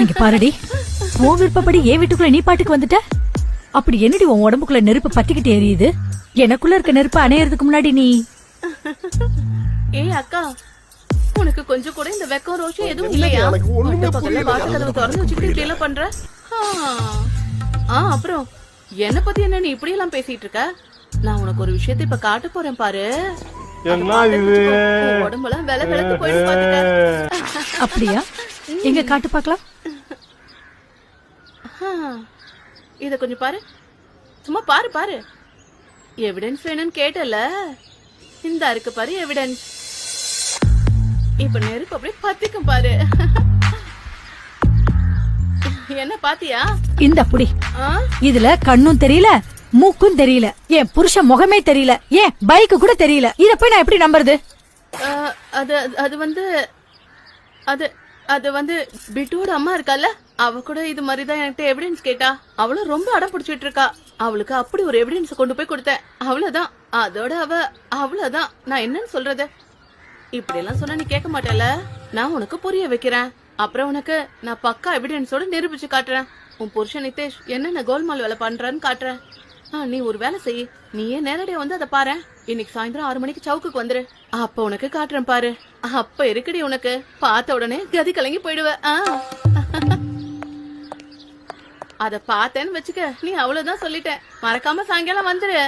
இங்க பாருடி, உன் விருப்பப்படி என் வீட்டுக்குள்ள நீ பாட்டுக்கு வந்துட்ட. அப்படி என்னடி உன் உடம்புக்குள்ள நெருப்பு பத்திக்கிட்டு எரியுது? எனக்குள்ள இருக்க நெருப்பு அணையறதுக்கு முன்னாடி நீ... ஏய் அக்கா, உனக்கு கொஞ்சம் கூட இந்த வெக்கம் ரோஷம் எதுவும் இல்லையா? வாசக்கதவு திறந்து வச்சுட்டு இப்படி எல்லாம் பண்ற? அப்புறம் என்ன பத்தி என்ன நீ இப்படி எல்லாம் பேசிட்டு இருக்க? நான் உனக்கு ஒரு விஷயத்தை இப்ப காட்ட போறேன் பாரு. உடம்பெல்லாம் வெள வெளத்து போயிட்டு பாத்துக்க. அப்படியா? எங்க காட்டு பாக்கலாம். இத கொஞ்சம் பாரு, சும்மா பாரு பாரு. எவிடன்ஸ் வேணும்னு கேட்டல, இந்த இருக்கு பாரு எவிடன்ஸ். இப்ப நெருப்பு அப்படியே பத்திக்கும் பாரு. என்ன பாத்தியா? இந்த புடி. இதுல கண்ணும் தெரியல, மூக்கும் தெரியல, என் புருஷ முகமே தெரியல, ஏன் பைக்கு கூட தெரியல. இத போய் நான் எப்படி நம்புறது? அது வந்து அது வந்து பிட்டோட அம்மா இருக்கால, அவ கூட இது மாதிரிதான் என்கிட்ட எவிடன்ஸ் கேட்டா. அவளும் ரொம்ப அடம் பிடிச்சிட்டு இருக்கா. அவளுக்கு அப்படி ஒரு எவிடன்ஸ் கொண்டு போய் கொடுத்தேன். அவ்வளவுதான். அதோட அவ்வளவுதான். நான் என்னன்னு சொல்றது? இப்படி எல்லாம் சொன்னா நீ கேட்க மாட்டல. நான் உனக்கு புரிய வைக்கிறேன். அப்புறம் உனக்கு நான் பக்கா எவிடன்ஸோட நிரூபிச்சு காட்டுறேன். உன் புருஷன் நிதேஷ் என்னென்ன கோல்மால் வேலை பண்றான்னு காட்டுறேன். நீ ஒரு வேலை செய், நீயே நேரடியா வந்து அதை பாரு. இன்னைக்கு சாயந்தரம் 6 மணிக்கு சவுக்குக்கு வந்துரு. அப்ப உனக்கு காட்டுறேன் பாரு. அப்ப இருக்குடி உனக்கு. பார்த்த உடனே கதி கலங்கி போயிடுவ. அத பார்த்தேன்னு வச்சுக்க, நீ அவ்வளவுதான் சொல்லிட்ட. மறக்காம சாயங்காலம் வந்துரு.